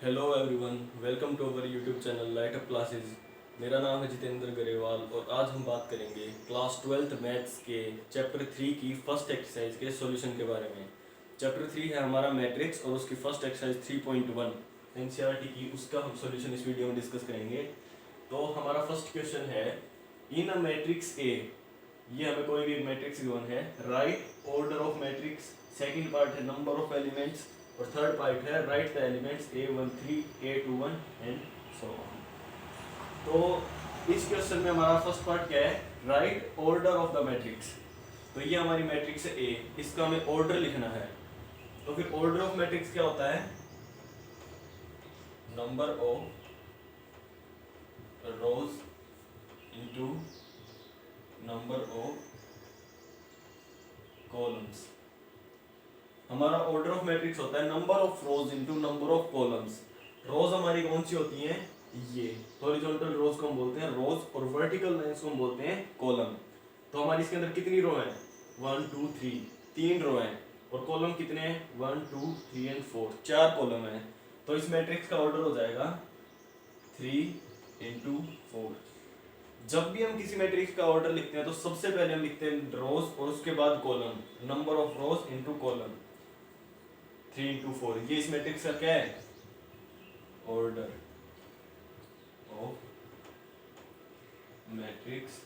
Hello everyone, welcome to our YouTube channel light up classes. मेरा नाम है जितेंद्र गरेवाल और आज हम बात करेंगे क्लास 12th मैथ्स के चैप्टर 3 की फर्स्ट एक्सरसाइज के सॉल्यूशन के बारे में। चैप्टर 3 है हमारा मैट्रिक्स और उसकी फर्स्ट एक्सरसाइज 3.1 एनसीईआरटी की, उसका हम सॉल्यूशन इस वीडियो में डिस्कस करेंगे। तो हमारा फर्स्ट क्वेश्चन है, इन अ मैट्रिक्स ए, ये हमें कोई भी मैट्रिक्स गिवन है, right order of matrix. Second part है नंबर ऑफ एलिमेंट्स और थर्ड पार्ट है right the elements A13 A21 and so on. तो इस क्वेश्चन में हमारा फर्स्ट पार्ट क्या है, right order of the matrix. तो ये हमारी मैट्रिक्स है A, इसका हमें ऑर्डर लिखना है। तो फिर ऑर्डर ऑफ मैट्रिक्स क्या होता है, number of rows into number of columns. हमारा ऑर्डर ऑफ मैट्रिक्स होता है number of rows into number of columns. Rows हमारी कौन सी होती हैं, ये हॉरिजॉन्टल रोज को हम बोलते हैं रोज और वर्टिकल लाइंस को हम बोलते हैं कॉलम। तो हमारी इसके अंदर कितनी रो है, 1 2 3, 3 रो हैं। और कॉलम कितने हैं, 1 2 3 एंड 4, 4 कॉलम हैं। तो इस मैट्रिक्स का ऑर्डर हो जाएगा 3 इंटू 4। जब भी हम किसी मैट्रिक्स का ऑर्डर लिखते हैं तो सबसे पहले हम लिखते हैं रोज और उसके बाद column, number of rows into column. 3 into 4, ये इस मैट्रिक्स का क्या है, order of matrix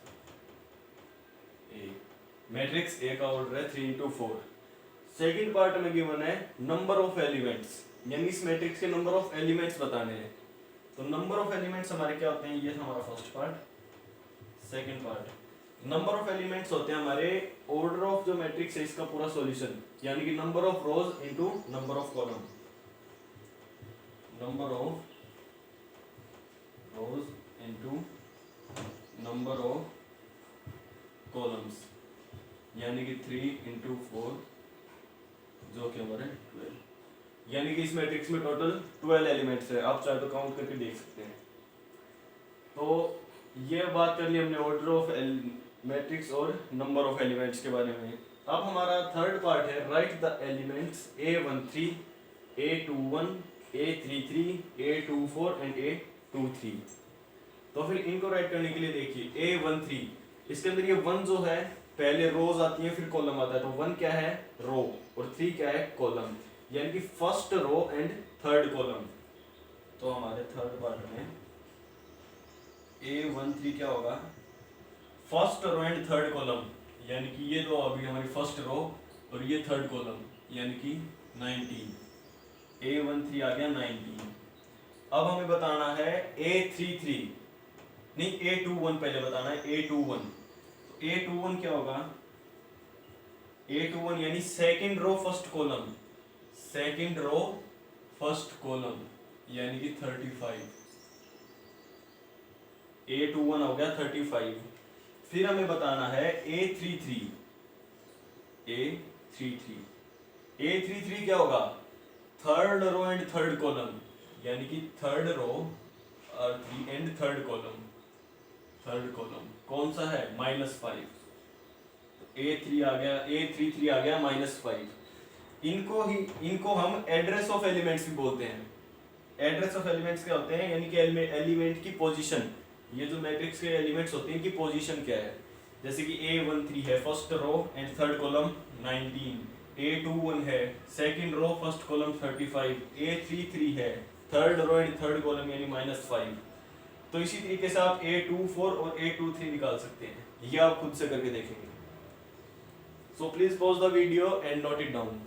A. Matrix A का ऑर्डर है 3 इंटू 4। सेकेंड पार्ट में गिवन है नंबर ऑफ एलिमेंट्स, यानी इस मैट्रिक्स के नंबर ऑफ एलिमेंट्स बताने हैं। तो नंबर ऑफ एलिमेंट्स हमारे क्या होते हैं, ये हमारा first part. Second part, number of elements होते हैं हमारे ऑर्डर ऑफ जो मैट्रिक्स है इसका पूरा सॉल्यूशन, यानी कि number of rows into number of column. Number of rows into number of columns, यानी कि 3 इंटू 4 जो कि हमारे 12, यानी कि इस मैट्रिक्स में टोटल 12 एलिमेंट्स है। आप चाहे तो काउंट करके देख सकते हैं। तो ये बात कर ली हमने ऑर्डर ऑफ मैट्रिक्स और नंबर ऑफ एलिमेंट्स के बारे में। अब हमारा थर्ड पार्ट है right the elements A13 A21 A33 A24 and A23। तो फिर इनको राइट करने के लिए देखिए A13, इसके अंदर ये 1 जो है पहले रोज आती है फिर कॉलम आता है। तो 1 क्या है, रो, और 3 क्या है, कॉलम, यानी कि first row and third column. तो हमारे थर्ड पार्ट में A13 क्या होगा, first row and third column, यानी कि ये दो अभी हमारी फर्स्ट रो और ये थर्ड कॉलम, यानी कि 19। A13 आ गया 19। अब हमें बताना है A33, नहीं A21 पहले बताना है A21। तो A21 क्या होगा, A21 यानी second row first column, second row first column, यानी कि 35। A21 हो गया 35। फिर हमें बताना है A33, A33, A33 क्या होगा, third row and third column, यानी कि थर्ड रो और 3 and third column, third column कौन सा है, -5। तो A3 आ गया, A33 आ गया -5। इनको हम एड्रेस ऑफ एलिमेंट्स भी बोलते हैं। एड्रेस ऑफ एलिमेंट्स क्या होते हैं, यानी कि एलिमेंट की पोजीशन। ये जो मैट्रिक्स के एलिमेंट्स होते हैं इनकी पोजीशन क्या है, जैसे कि A13 है first row and third column 19, A21 है second row first column 35, A33 है third row and third column यानी -5। तो इसी तरीके से आप A24 और A23 निकाल सकते हैं, ये आप खुद से करके देखेंगे। So please pause the video and note it down.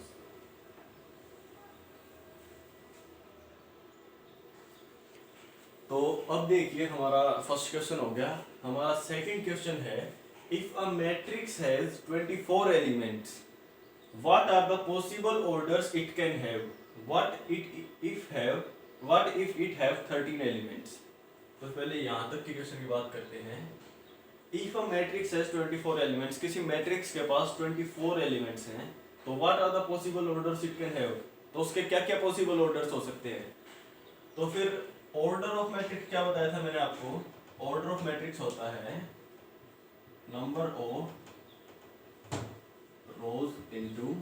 तो अब देखिए हमारा फर्स्ट क्वेश्चन हो गया। हमारा सेकंड क्वेश्चन है, if a matrix has 24 elements, what are the possible orders it can have, what if it have 13 elements. तो पहले यहां तक के क्वेश्चन की बात करते हैं। If a matrix has 24 elements, किसी मैट्रिक्स के पास 24 एलिमेंट्स हैं, तो what are the possible orders it can have, तो उसके क्या क्या पॉसिबल ऑर्डर्स हो सकते हैं। तो फिर ऑर्डर ऑफ मैट्रिक्स क्या बताया था मैंने आपको, ऑर्डर ऑफ मैट्रिक्स होता है number of rows into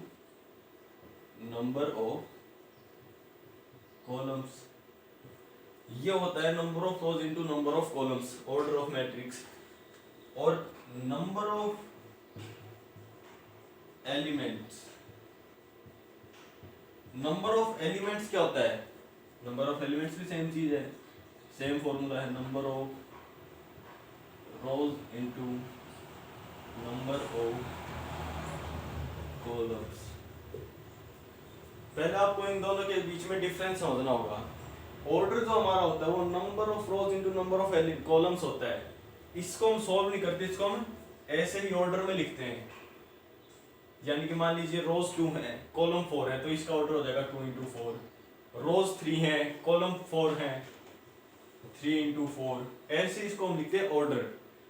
number of columns, ये होता है number of rows into number of columns, order of matrix. और number of elements, number of elements क्या होता है? नंबर ऑफ एलिमेंट्स भी सेम चीज है, सेम फॉर्मूला है, number of rows into number of columns. पहले आपको इन दोनों के बीच में डिफरेंस समझना होगा। ऑर्डर जो हमारा होता है वो number of rows into number of columns होता है। इसको हम सॉल्व नहीं करते, इसको हम ऐसे ही ऑर्डर में लिखते हैं। यानी कि मान लीजिए रोज 2 है, कॉलम 4 है, तो इसका ऑर्डर हो जाएगा 2 इंटू 4। रोज 3 है, कॉलम 4 है, 3 इंटू 4। ऐसे इसको हम लिखते हैं ऑर्डर।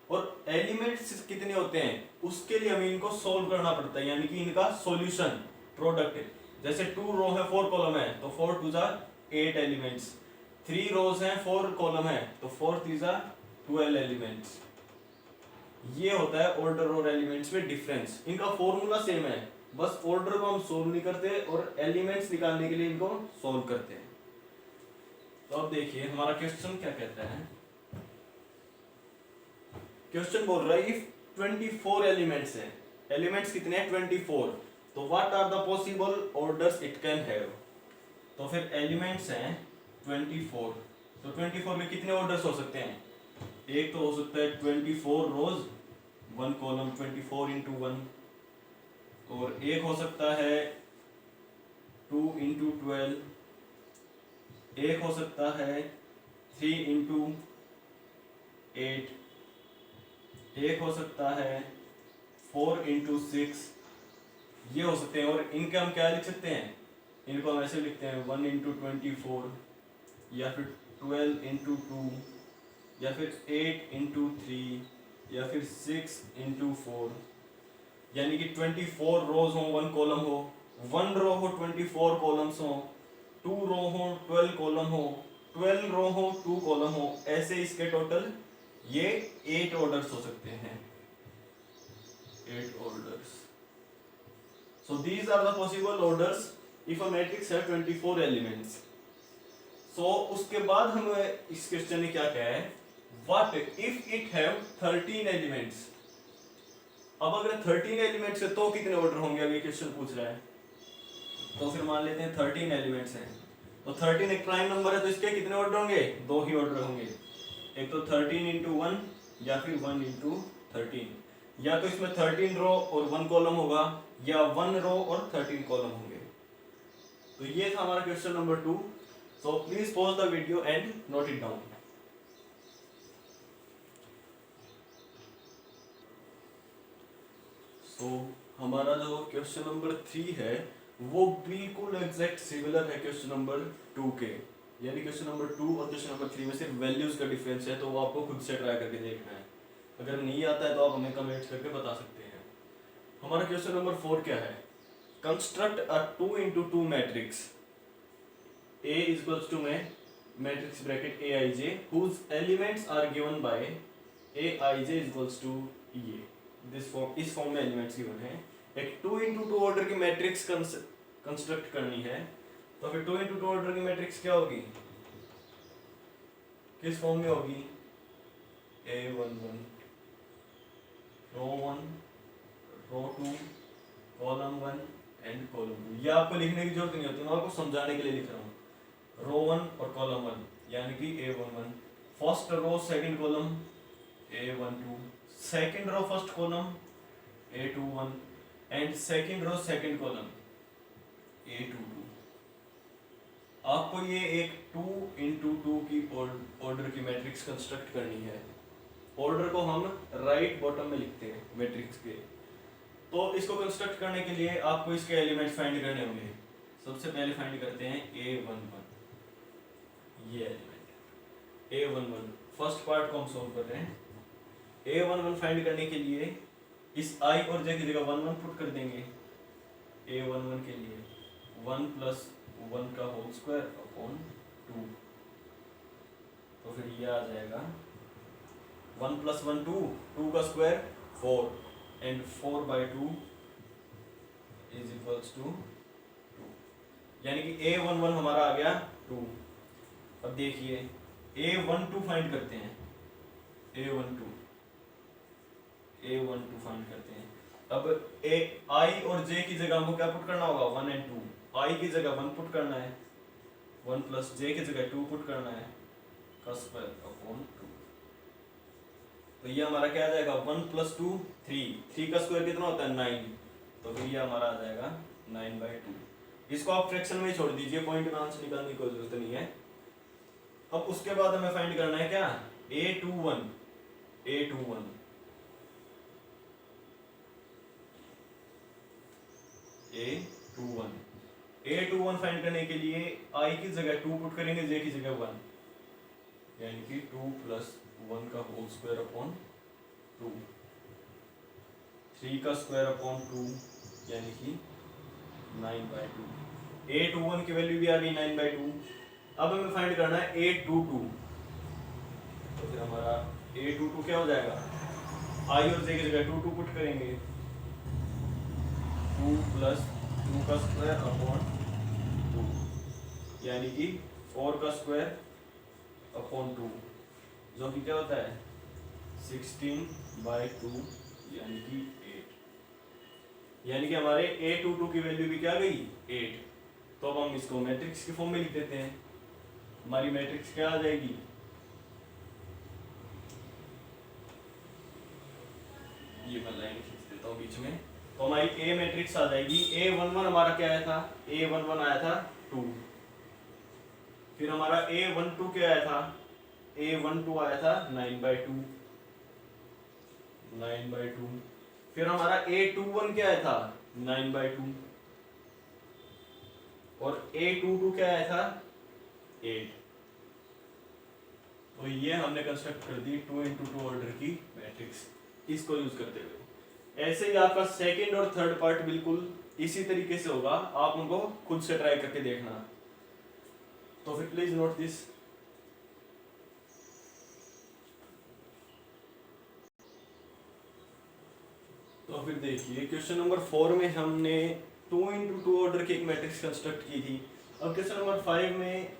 और एलिमेंट्स कितने होते हैं उसके लिए हमें इनको सोल्व करना पड़ता है, यानी कि इनका सॉल्यूशन प्रोडक्ट। जैसे 2 रो है 4 कॉलम है, तो 4 2 जा 8 एलिमेंट्स। 3 रोज हैं 4 कॉलम है, तो 4 3 जा 12 एलिमेंट्स। ये होता है ऑर्डर और एलिमेंट्स में डिफरेंस। इनका फॉर्मूला सेम है, बस ऑर्डर को हम सोल्व नहीं करते और एलिमेंट्स निकालने के लिए इनको सोल्व करते हैं। तो अब देखिए हमारा क्वेश्चन क्या कहता है। क्वेश्चन बोल रहा है इफ 24 एलिमेंट्स हैं, एलिमेंट्स कितने हैं 24, तो what are the possible orders it can have. तो फिर एलिमेंट्स हैं 24, तो 24 में कितने ऑर्डर्स हो सकते हैं? एक तो हो सकता है 24 रोज 1 कॉलम, 24 इंटू 1। और एक हो सकता है 2 इंटू 12। एक हो सकता है 3 इंटू 8। एक हो सकता है 4 इंटू 6। ये हो सकते हैं। और इनके हम क्या लिख सकते हैं? इनको हम ऐसे लिखते हैं 1 इंटू 24, या फिर 12 इंटू 2, या फिर 8 इंटू 3, या फिर 6 इंटू 4। यानी कि 24 रोज हो 1 कॉलम हो, 1 रो हो 24 कॉलम्स हो, 2 रो हो 12 कॉलम हो, 12 रो हो 2 कॉलम हो। ऐसे इसके टोटल ये 8 ऑर्डर्स हो सकते हैं, 8 orders. So these are the possible orders if a matrix have 24 elements. So उसके बाद हम इस क्वेश्चन में क्या कहा है, what if it have 13 elements। अब अगर 13 एलिमेंट्स है तो कितने ऑर्डर होंगे, अभी क्वेश्चन पूछ रहा है। तो फिर मान लेते हैं 13 एलिमेंट्स हैं, तो 13 एक प्राइम नंबर है, तो इसके कितने ऑर्डर होंगे? 2 ही ऑर्डर होंगे। एक तो 13 इंटू 1, या फिर 1 इंटू 13। या तो इसमें 13 रो और 1 कॉलम होगा, या 1 रो और 13 कॉलम होंगे। तो ये था हमारा question number 2। So please pause the video and note it down. So हमारा जो क्वेश्चन नंबर 3 है वो बिल्कुल एग्जैक्ट सिमिलर है क्वेश्चन नंबर 2 के। यानी क्वेश्चन नंबर 2 और क्वेश्चन नंबर 3 में सिर्फ वैल्यूज का डिफरेंस है, तो वो आपको खुद से ट्राई करके देखना है। अगर नहीं आता है तो आप हमें कमेंट करके बता सकते हैं। हमारा क्वेश्चन नंबर 4 क्या है, construct a 2 into 2 matrix A equals to में matrix bracket Aij whose elements are given by Aij equals to ये। दिस फॉर्म, इस फॉर्म में एलिमेंट्स गिवन है। एक 2 इंटू 2 ऑर्डर की मैट्रिक्स कंस्ट्रक्ट करनी है, तो फिर 2 इंटू 2 ऑर्डर की मैट्रिक्स क्या होगी, किस फॉर्म में होगी? A11 row 1 row 2 column 1 and column 2। ये आपको लिखने की जरूरत नहीं होती, मैं आपको समझाने के लिए लिख रहा हूँ। रो 1 और कॉलम 1 यानी कि A11, first row second column A12, second row first column A21 and second row second column A22। आपको ये एक 2 इंटू 2 की ऑर्डर की मैट्रिक्स कंस्ट्रक्ट करनी है। ऑर्डर को हम राइट बॉटम में लिखते हैं मैट्रिक्स के। तो इसको कंस्ट्रक्ट करने के लिए आपको इसके एलिमेंट्स फाइंड करने होंगे। सबसे पहले फाइंड करते हैं A11, ये एलिमेंट A11। फर्स्ट पार्ट को हम सोल्व कर रहे हैं। A11 फाइंड करने के लिए इस I और J की जगह 1 1 पुट कर देंगे। A11 के लिए 1 प्लस 1 का होल स्क्वायर अपॉन 2, तो फिर ये आ जाएगा 1 प्लस 1 2, 2 का square 4 and 4 by 2 is equals to 2। यानी कि A11 हमारा आ गया 2। अब देखिए A12 फाइंड करते हैं, A12 फाइंड करते हैं। अब ए आई और जे की जगह हमको क्या पुट करना होगा, 1 और 2। आई की जगह 1 पुट करना है, 1 प्लस जे की जगह 2 पुट करना है, का स्क्वायर अपॉन 2। तो ये हमारा क्या आ जाएगा, 1 प्लस 2 3 का स्क्वायर कितना होता है 9, तो फिर ये हमारा आ जाएगा 9/2। इसको आप फ्रैक्शन में छोड़ दीजिए, पॉइंट में आंसर निकालने की कोई जरूरत नहीं है। अब उसके बाद हमें फाइंड करना है क्या, A21 फाइंड करने के लिए I की जगह 2 पुट करेंगे, J की जगह 1, यानी कि 2 प्लस 1 का होल स्क्वायर अपॉन 2, 3 का स्क्वायर अपॉन 2, यानी कि 9/2। A21 की वैल्यू भी आ गई 9/2। अब हमें फाइंड करना है A22, तो फिर हमारा A22 क्या हो जाएगा, I और J की जगह 2 पुट करेंगे, 2 प्लस 2 का स्क्वायर अपॉन 2, यानी कि 4 का स्क्वायर अपॉन 2, जो कि क्या होता है 16/2, यानी कि 8। यानी कि हमारे A22 की वैल्यू भी क्या गई 8। तो अब हम इसको मैट्रिक्स की फॉर्म में लिख देते हैं। हमारी मैट्रिक्स क्या आ जाएगी, ये मैं लाइन खींच देता हूँ बीच में। तो हमारी ए मैट्रिक्स आ जाएगी, A11 हमारा क्या आया था, A11 आया था 2। फिर हमारा A12 क्या आया था, A12 आया था 9/2। फिर हमारा A21 क्या आया था 9/2, और A22 क्या आया था 8। तो ये हमने कंस्ट्रक्ट कर दी 2 × 2 ऑर्डर की मैट्रिक्स, इसको यूज करते हुए। ऐसे ही आपका सेकंड और थर्ड पार्ट बिल्कुल इसी तरीके से होगा, आप उनको खुद से ट्राई करके देखना। तो फिर प्लीज नोट दिस। तो फिर देखिए क्वेश्चन नंबर 4 में हमने 2 × 2 ऑर्डर की एक मैट्रिक्स कंस्ट्रक्ट की थी। अब क्वेश्चन नंबर 5 में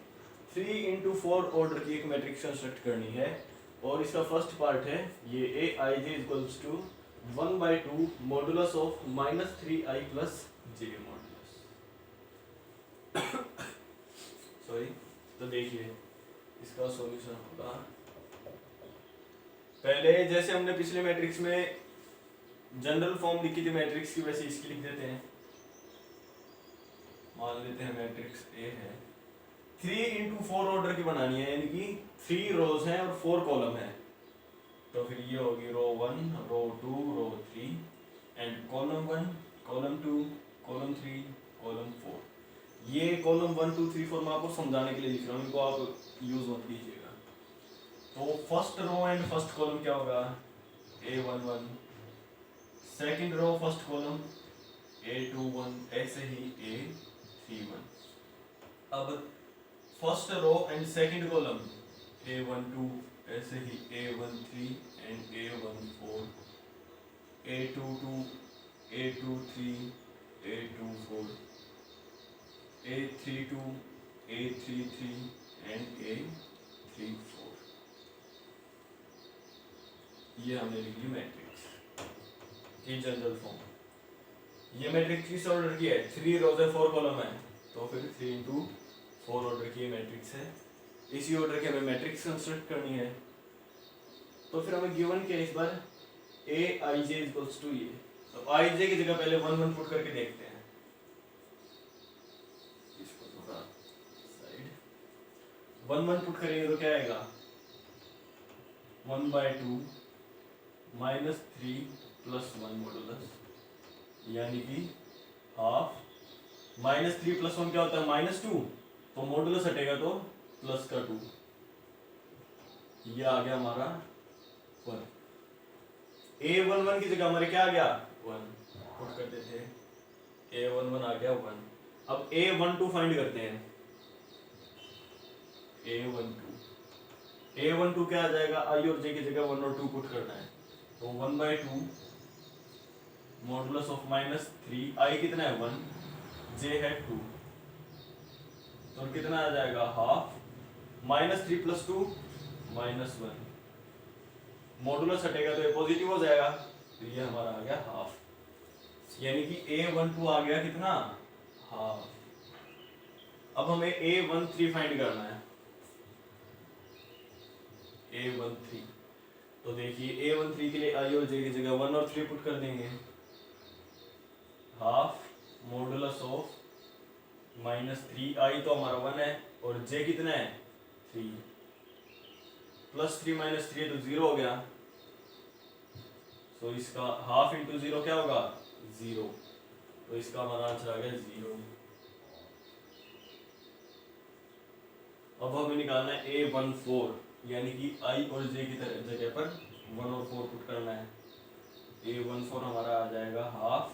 3 × 4 ऑर्डर की एक मैट्रिक्स कंस्ट्रक्ट करनी है, और इसका फर्स्ट पार्ट है ये Aij = 1/2 modulus of -3i + j modulus. Sorry, तो देखिए इसका सॉल्यूशन होगा, पहले जैसे हमने पिछले मैट्रिक्स में जनरल फॉर्म लिखी थी मैट्रिक्स की, वैसे इसकी लिख देते हैं। मान लेते हैं मैट्रिक्स ए है, 3 × 4 ऑर्डर की बनानी है, यानी कि 3 रोज हैं और 4 कॉलम है। तो फिर ये होगी रो 1, row 2, row 3 and column 1, column 2, column 3, column 4। ये कॉलम 1 2 3 4 मैं आपको समझाने के लिए लिख रहा हूँ, इनको आप यूज मत कीजिएगा। तो first row and first column क्या होगा, A11, second row first column A21, ऐसे ही A31। अब first row and second column A12, ऐसे ही A13 and A14, A22, A23, A24, A32, A33 and A34। ये हमने लिख ली मैट्रिक्स की जनरल फॉर्म। ये मैट्रिक्स किस ऑर्डर की है, 3 रोज है 4 कॉलम है, तो फिर 3 × 4 ऑर्डर की मैट्रिक्स है। इसी ऑर्डर की हमें मैट्रिक्स कंस्ट्रक्ट करनी है। तो फिर हमें गिवन क्या है इस बार, Aij = ये। तो Ij की जगह पहले 1 1 पुट करके देखते हैं, इसको थोड़ा साइड 1 1 पुट करेंगे तो क्या आएगा 1/2 -3 + 1 मॉडुलस, यानी कि हाफ। -3 + 1 क्या होता है -2, तो मॉडुलस हटेगा तो प्लस का 2, ये आ गया हमारा 1। A11 की जगह हमारे क्या आ गया 1, पुट करते थे, A11 आ गया 1। अब A12 फाइंड करते हैं, A12 क्या आ जाएगा, I और J की जगह 1 और 2 पुट करना है, तो 1/2 मॉडुलस ऑफ -3, I कितना है 1, J है 2, तो कितना आ जाएगा हाफ। -3 + 2 -1, मॉडुलस हटेगा तो ये पॉजिटिव हो जाएगा, तो ये हमारा आ गया हाफ, यानी कि A12 आ गया कितना, हाफ। अब हमें A13 फाइंड करना है, A13, तो देखिए A13 के लिए आई और जे की जगह 1 और 3 पुट कर देंगे, हाफ मॉडुलस ऑफ -3i, तो हमारा 1 है, और जे कितना है 3, +3 - 3 तो 0 हो गया, तो इसका हाफ इंटू 0 क्या होगा 0, तो इसका हमारा आंसर आ गया 0। अब हमें निकालना है A14, यानी कि i और j की जगह पर 1 और 4 पुट करना है, A14 हमारा आ जाएगा हाफ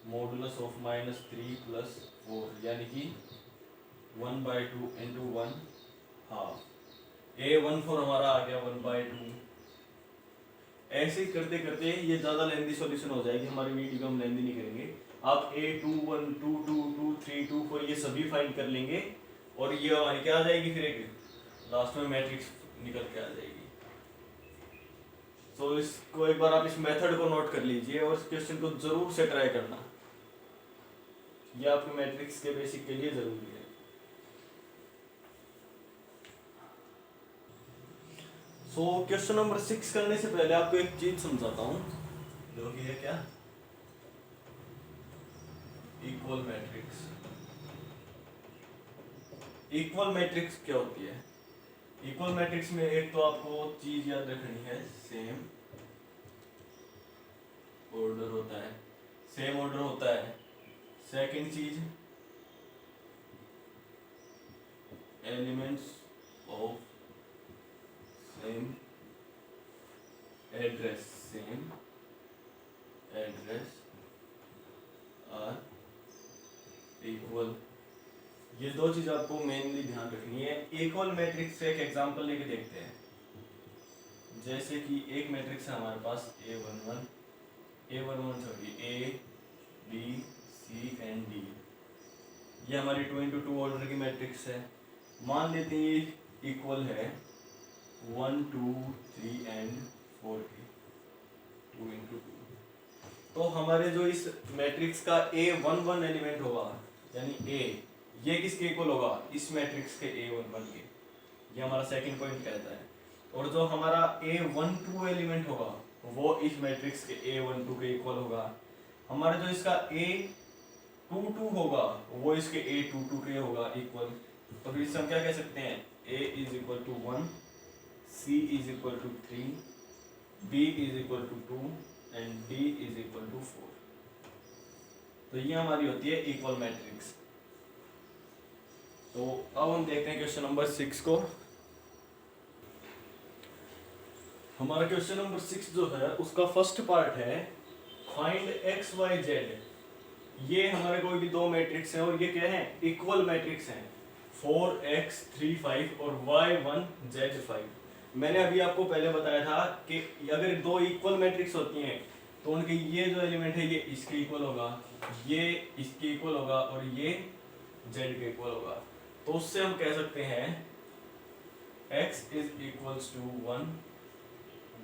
मॉडुलस ऑफ -3 + 4, यानी कि 1/2 इंटू 1 हाफ, A14 हमारा आ गया 1/2। ऐसे ही करते करते ये ज़्यादा लेंदी सॉल्यूशन हो जाएगी, हमारी वीडियो को हम लेंदी नहीं करेंगे। आप A21, 22, 23, 24 ये सभी फाइंड कर लेंगे, और ये हमारी क्या आ जाएगी, फिर एक लास्ट में मैट्रिक्स निकल के आ जाएगी। तो इसको एक बार आप इस मेथड को नोट कर लीजिए और इस क्वेश्चन को जरूर से ट्राई करना, ये आपके मैट्रिक्स के बेसिक के लिए जरूरी है। सो क्वेश्चन नंबर 6 करने से पहले आपको एक चीज समझाता हूं, जो कि है क्या, इक्वल मैट्रिक्स। इक्वल मैट्रिक्स क्या होती है? इक्वल मैट्रिक्स में एक तो आपको चीज याद रखनी है, सेम ऑर्डर होता है, सेम ऑर्डर होता है। सेकंड चीज, elements of same address, same address are equal. ये दो चीज आपको मेनली ध्यान रखनी है। इक्वल मैट्रिक्स से एक एग्जांपल लेके देखते हैं। जैसे कि एक मैट्रिक्स है हमारे पास A11 sorry A B C and D, ये हमारी 2 into 2 ऑर्डर की मैट्रिक्स है। मान लेते हैं ये इक्वल है 1 2 3 एंड 4 की, 2 into 2। तो हमारे जो इस मैट्रिक्स का A11 एलिमेंट होगा, यानी A, ये किसके इक्वल होगा, इस मैट्रिक्स के A11 के, ये हमारा सेकंड पॉइंट कहता है। और जो हमारा A12 एलिमेंट होगा वो इस मैट्रिक्स के A12 के इक्वल होगा। हमारा जो इसका A22 होगा वो इसके A22 के होगा इक्वल। तो फिर इससे हम क्या कह सकते हैं, A is equal to 1, C is equal to 3, B is equal to 2 and D is equal to 4। तो ये हमारी होती है इक्वल मैट्रिक्स। तो अब हम देखते हैं क्वेश्चन नंबर 6 को। हमारा क्वेश्चन नंबर 6 जो है उसका फर्स्ट पार्ट है फाइंड एक्स वाई जेड। ये हमारे कोई भी दो मैट्रिक्स हैं और ये क्या है, इक्वल मैट्रिक्स हैं, 4x 3 5 और y1 z5। मैंने अभी आपको पहले बताया था कि अगर दो इक्वल मैट्रिक्स होती हैं तो उनके ये जो एलिमेंट है ये इसके इक्वल होगा, ये इसके इक्वल होगा और ये z के इक्वल होगा। तो उससे हम कह सकते हैं x is equals to 1,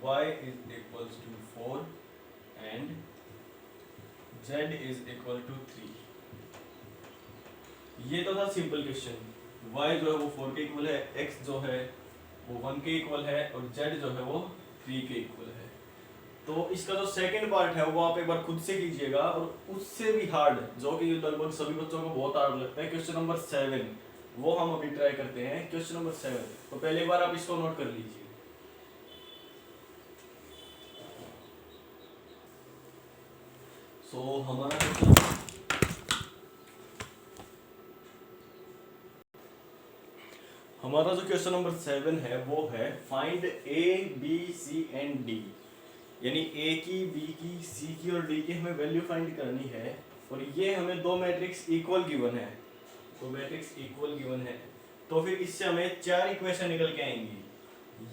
y is equals to 4 and z is equal to 3। ये तो था सिंपल क्वेश्चन। y जो है वो 4 के इक्वल है, x जो है वो 1 के इक्वल है और z जो है वो 3 के इक्वल है। तो इसका जो सेकंड पार्ट है वो आप एक बार खुद से कीजिएगा, और उससे भी हार्ड, जो कि लगभग सभी बच्चों को बहुत हार्ड लगता है, क्वेश्चन नंबर 7, वो हम अभी ट्राई करते हैं। क्वेश्चन नंबर 7, तो पहले बार आप इसको नोट कर लीजिए। सो हमारा जो क्वेश्चन नंबर 7 है वो है find A B C and D, यानी ए की, बी की, सी की और डी की हमें वैल्यू फाइंड करनी है। और ये हमें दो मैट्रिक्स इक्वल गिवन है, तो मैट्रिक्स इक्वल गिवन है, तो फिर इससे हमें चार इक्वेशन निकल के आएंगी।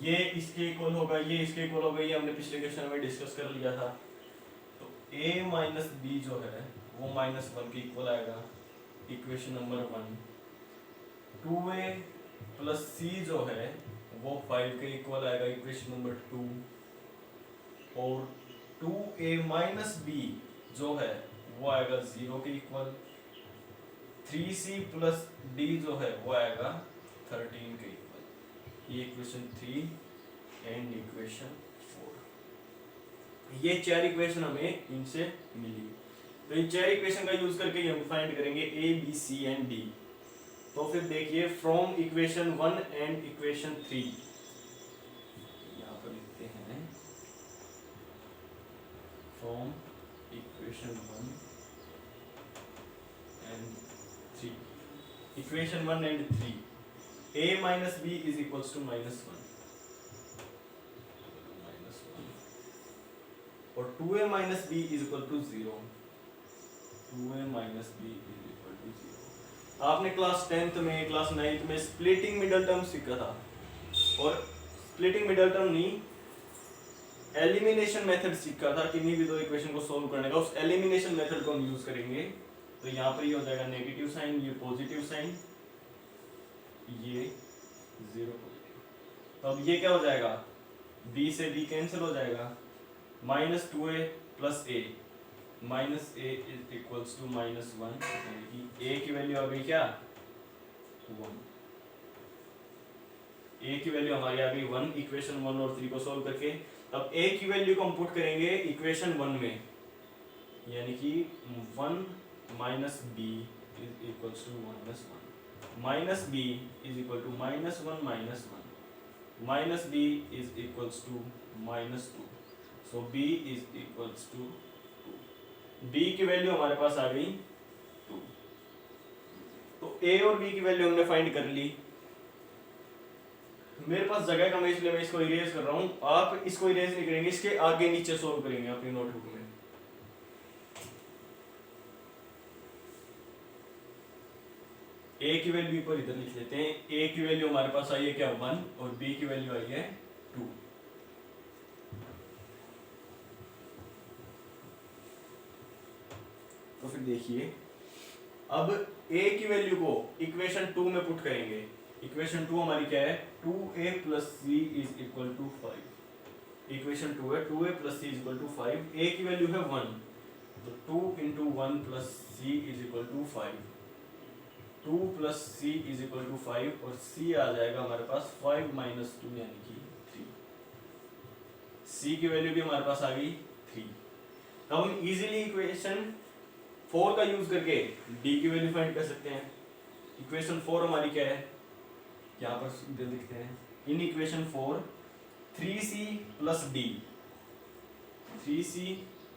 ये इसके इक्वल होगा, ये इसके इक्वल होगा, ये हमने पिछले क्वेश्चन में डिस्कस कर लिया था। तो a माइनस बी जो है वो -1 के इक्वल आएगा, इक्वेशन नंबर 1। 2a प्लस सी जो है वो 5 के इक्वल आएगा इक्वेशन नंबर 2। और 2a माइनस बी जो है वो आएगा 0 के इक्वल। 3c प्लस d जो है वो आएगा 13 के इक्वल। ये इक्वेशन 3 एंड इक्वेशन 4। ये 4 इक्वेशन हमें इनसे मिली। तो इन 4 इक्वेशन का यूज करके हम फाइंड करेंगे a b c and d। तो फिर देखिए फ्रॉम इक्वेशन 1 एंड इक्वेशन 3 यहाँ पर लिखते हैं from equation 1 and 3। Equation 1 and 3 a minus b is equals to -1 और 2a minus b is equal to 0। 2a minus b is equal to 0। आपने class 10th में क्लास 9th में splitting middle term सीखा था। और स्प्लिटिंग मिडल टर्म नहीं, elimination method सीखा था। किन्हीं भी दो इक्वेशन को सॉल्व करने का उस एलिमिनेशन मेथड को हम यूज करेंगे। तो यहाँ पर ये हो जाएगा नेगेटिव साइन, ये पॉजिटिव साइन, ये 0 पॉजिटिव। तो अब ये क्या हो जाएगा, b से b कैंसिल हो जाएगा। -2a plus a minus a is equals to -1 यानी कि a की वैल्यू आ गई क्या 1। a की वैल्यू हमारी आ गई 1 इक्वेशन 1 और 3 को सॉल्व करके। अब a की वैल्यू को हम पुट करेंगे इक्वेशन 1 में, यानी कि 1 minus b is equals to -1 minus b is equal to -1 minus b is equals to -2। So b is equals to b की वैल्यू हमारे पास आ गई 2। तो a और b की वैल्यू हमने फाइंड कर ली। मेरे पास जगह कम है इसलिए मैं इसको इरेज कर रहा हूं। आप इसको इरेज नहीं करेंगे, इसके आगे नीचे सॉल्व करेंगे अपनी नोटबुक में। a की वैल्यू पर इधर लिख लेते हैं। a की वैल्यू हमारे पास आई है क्या 1 और b की वैल्यू आई है 2। तो फिर देखिए अब a की वैल्यू को इक्वेशन 2 में पुट करेंगे। इक्वेशन 2 हमारी क्या है, 2a plus c is equal to 5। Equation 2 है 2a plus c is equal to 5। a की वैल्यू है 1, तो 2 into 1 plus c is equal to 5। 2 plus c is equal to 5 और c आ जाएगा हमारे पास 5 माइनस 2 यानी कि 3। c की वैल्यू भी हमारे पास आ गई 3। अब हम इजीली इक्वेशन 4 का यूज करके d की वैल्यू फाइंड कर सकते हैं। इक्वेशन 4 हमारी क्या है, यहाँ पर सीधे लिखते हैं। In equation 4 3c plus d, 3c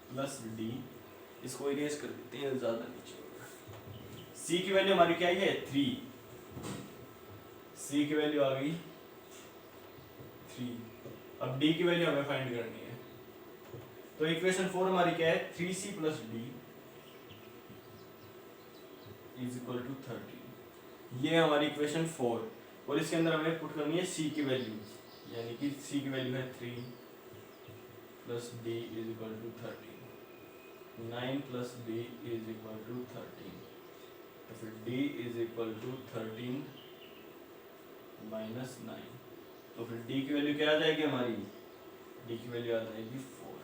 plus d, इसको इरेज कर देते हैं, ज्यादा नीचे होगा। c की वैल्यू हमारी क्या है 3, c की वैल्यू आ गई 3। अब d की वैल्यू हमें फाइंड करनी है। तो इक्वेशन 4 हमारी क्या है 3c plus d is equal to 13। ये हमारी इक्वेशन 4 और इसके अंदर हमें पुट करनी है c की वैल्यू, यानी कि c की वैल्यू है 3 plus d is equal to 13। 9 plus d is equal to 13। तो फिर d is equal to 13 minus 9। तो फिर d की वैल्यू क्या आ जाएगी हमारी, d की वैल्यू आ जाएगी 4।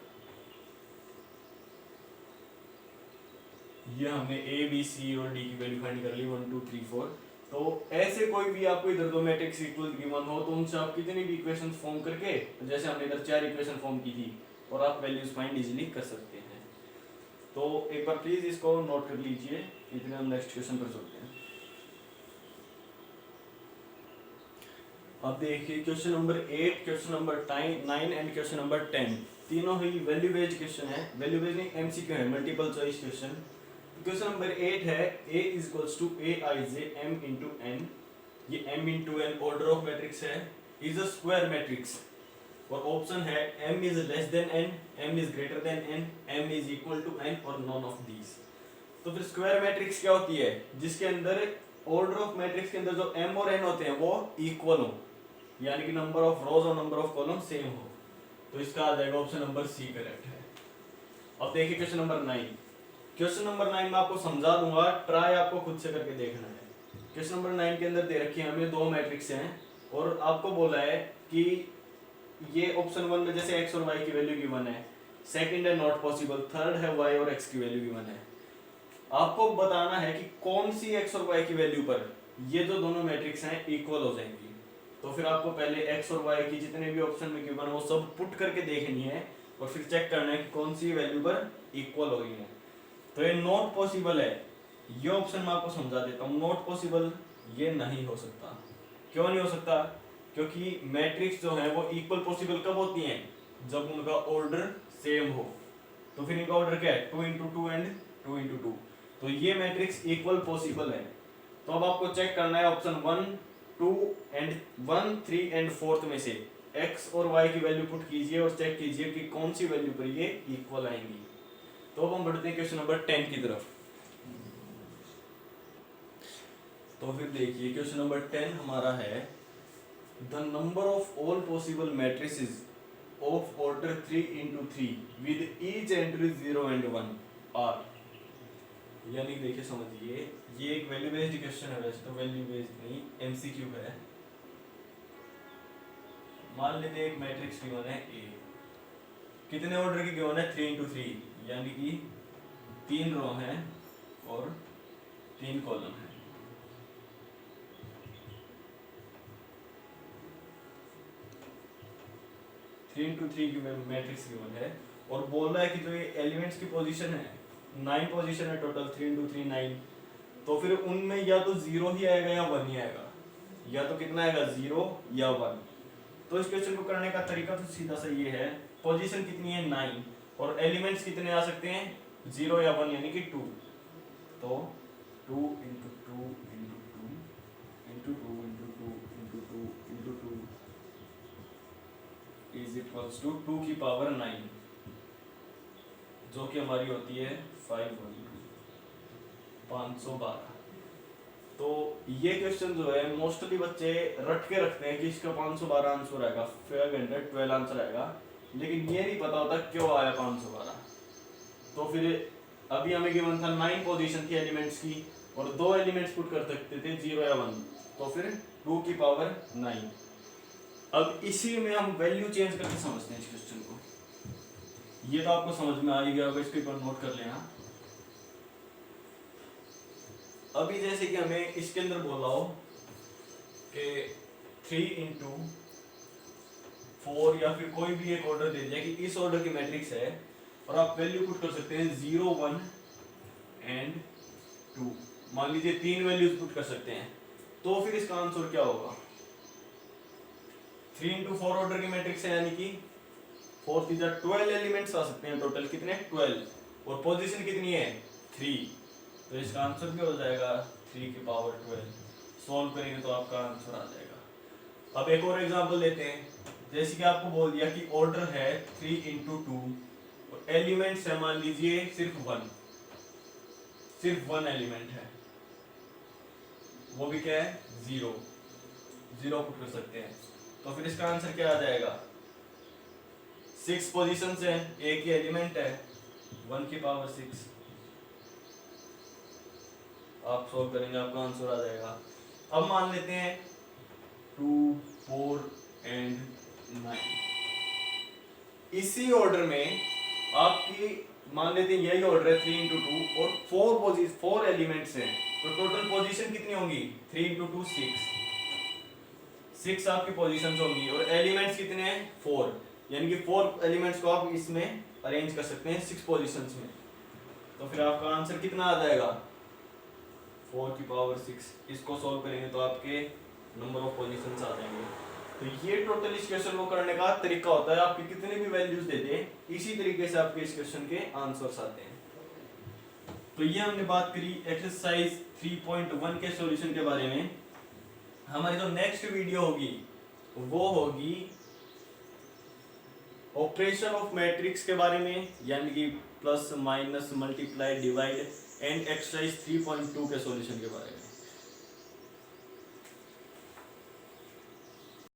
ये हमने a b c और d की वैल्यू फाइंड कर ली 1 2 3 4। तो ऐसे कोई भी आपको इधर दो मैट्रिक्स इक्वल गिवन हो तो उनसे आप कितनी भी इक्वेशन फॉर्म करके, जैसे हमने इधर 4 इक्वेशन फॉर्म की थी, और आप वैल्यूज फाइंड इजीली कर सकते हैं। तो एक बार प्लीज इसको नोट कर लीजिए, इतने हम नेक्स्ट क्वेश्चन पर चलते हैं। अब देखिए question number 8, question number 9 and question number 10 तीनों ही वैल्यू बेस्ड क्वेश्चन है। वैल्यू बेस्ड नहीं, एमसीक्यू है, multiple choice question. Question number 8 है a is equals to aij m into n। ये m into n order of matrix है, is a square matrix, और option है m is less than n, m is greater than n, m is equal to n और none of these. तो फिर square matrix क्या होती है, जिसके अंदर ऑर्डर ऑफ मैट्रिक्स के अंदर जो m और n होते हैं वो इक्वल हो, यानी कि नंबर ऑफ रोज और नंबर ऑफ कॉलम सेम हो। तो इसका आ जाएगा ऑप्शन नंबर सी करेक्ट है। अब देखिए क्वेश्चन नंबर 9। क्वेश्चन नंबर 9 में आपको समझा दूंगा, ट्राई आपको खुद से करके देखना है। क्वेश्चन नंबर 9 के अंदर दे रखी है हमें दो मैट्रिक्स हैं और आपको बोला है कि ये ऑप्शन 1 में जैसे x और y की वैल्यू गिवन है, सेकंड है नॉट पॉसिबल, थर्ड है y और x की वैल्यू गिवन है। आपको बताना है कि कौन सी x और y की वैल्यू पर ये जो दोनों मैट्रिक्स हैं इक्वल हो जाएंगी। तो फिर आपको पहले x और y की जितने भी ऑप्शन में गिवन है वो सब पुट करके देखनी है और फिर चेक करना है कि कौन सी वैल्यू पर इक्वल हो रही है। तो ये नॉट पॉसिबल है, ये ऑप्शन मैं आपको समझा देता हूँ। नॉट पॉसिबल ये नहीं हो सकता। क्यों नहीं हो सकता? क्योंकि मैट्रिक्स जो है वो इक्वल पॉसिबल कब होती हैं? जब उनका ऑर्डर सेम हो। तो फिर इनका ऑर्डर क्या है? 2 इंटू 2 एंड 2 इंटू 2। तो ये मैट्रिक्स इक्वल पॉसिबल है। तो अब आपको चेक करना है ऑप्शन 1, 2 एंड 1, 3 एंड 4 में से x और y की वैल्यू पुट कीजिए और चेक कीजिए कि कौन सी वैल्यू पर ये इक्वल आएंगी। तो अब हम बढ़ते हैं क्वेश्चन नंबर 10 की तरफ। तो फिर देखिए क्वेश्चन नंबर 10 हमारा है the number of all possible matrices of order 3 into 3 with each entry 0 and 1 are. यानी देखिए समझिए, ये एक वैल्यू बेस्ड क्वेश्चन है। वैसे तो वैल्यू बेस्ड नहीं, एमसीक्यू है। मान लेते हैं एक मैट्रिक्स गिवन है ए, कितने ऑर्डर की गिवन है? 3 into 3, यानी कि 3 रो हैं और 3 कॉलम है। थ्री इंटू थ्री की मैट्रिक्स गिवन है और बोल रहा है कि जो ये एलिमेंट्स की पोजीशन है, 9 पोजीशन है टोटल, 3 इंटू 3 9। तो फिर उनमें या तो 0 ही आएगा या 1 ही आएगा, या तो कितना आएगा? 0 या 1। तो इस क्वेश्चन को करने का तरीका तो सीधा सा ये है, पोजीशन कितनी है? 9 और एलिमेंट्स कितने आ सकते हैं? 0 या 1 यानी कि 2। तो 2 into 2 into 2 into 2 into 2 into 2 into 2 is equals to 2 की पावर 9, जो कि हमारी होती है 512। तो ये क्वेश्चन जो है मोस्टली बच्चे रट के रखते हैं कि इसका 512 आंसर आएगा, 512 आंसर आएगा, लेकिन ये नहीं पता होता क्यों आया 512। तो फिर अभी हमें गिवन था 9 पोजीशन थी एलिमेंट्स की और 2 एलिमेंट्स पुट कर सकते थे 0 या 1, तो फिर 2 की पावर 9। अब इसी में हम वैल्यू चेंज करके समझते हैं इस क्वेश्चन को। ये तो आपको समझ में आ ही गया होगा, इसके ऊपर नोट कर लेना। अभी जैसे कि हमें इसके अंदर बोला हो कि 3 इंटू 4 या फिर कोई भी एक ऑर्डर दे दिया कि इस ऑर्डर की मैट्रिक्स है और आप वैल्यू पुट कर सकते हैं 0 1 एंड 2। मान लीजिए 3 वैल्यूज पुट कर सकते हैं, तो फिर इसका आंसर क्या होगा? 3 इंटू 4 ऑर्डर की मैट्रिक्स है, यानी कि 4 3 12 एलिमेंट्स आ सकते हैं टोटल। कितने? 12। और पोजीशन कितनी है? 3। तो इसका आंसर भी हो जाएगा 3 की पावर 12। सॉल्व करेंगे तो आपका आंसर आ जाएगा। अब एक और एग्जांपल लेते हैं। जैसे कि आपको बोल दिया कि ऑर्डर है 3 इंटू 2 और एलिमेंट्स है मान लीजिए सिर्फ 1 एलिमेंट है, वो भी क्या है? 0 पुट कर सकते हैं। तो फिर इसका आंसर क्या आ जाएगा? 6 पोजीशंस हैं, एक ही एलिमेंट है, 1 की पावर 6। आप सॉल्व करेंगे आपका आंसर आ जाएगा। अब मान लेते हैं 2 4 एंड 9। इसी ऑर्डर में आपकी मान लेते हैं यही ऑर्डर है 3 इंटू 2 और 4 एलिमेंट्स हैं, तो टोटल पोजीशन कितनी होंगी? 3 इंटू 2 6 आपकी पोजीशंस होंगी और एलिमेंट्स कितने हैं? 4, यानी कि 4 एलिमेंट्स को आप इसमें अरेंज कर सकते हैं 6 पोजीशंस में। तो फिर आपका आंसर कितना आ जाएगा? 4 की पावर 6। इसको सॉल्व करेंगे तो आपके नंबर ऑफ पोजीशंस आ जाएंगे। तो ये टोटल इस क्वेश्चन को करने का तरीका होता है। आपके कितने भी वैल्यूज दे दे, इसी तरीके से आपके इस क्वेश्चन के आंसर्स आते हैं। तो ये हमने बात करी एक्सरसाइज 3.1 के सॉल्यूशन के बारे में। हमारी जो नेक्स्ट वीडियो होगी वो होगी ऑपरेशन ऑफ मैट्रिक्स के बारे में, यानी कि plus minus multiply divide and exercise 3.2 के सॉल्यूशन के बारे में।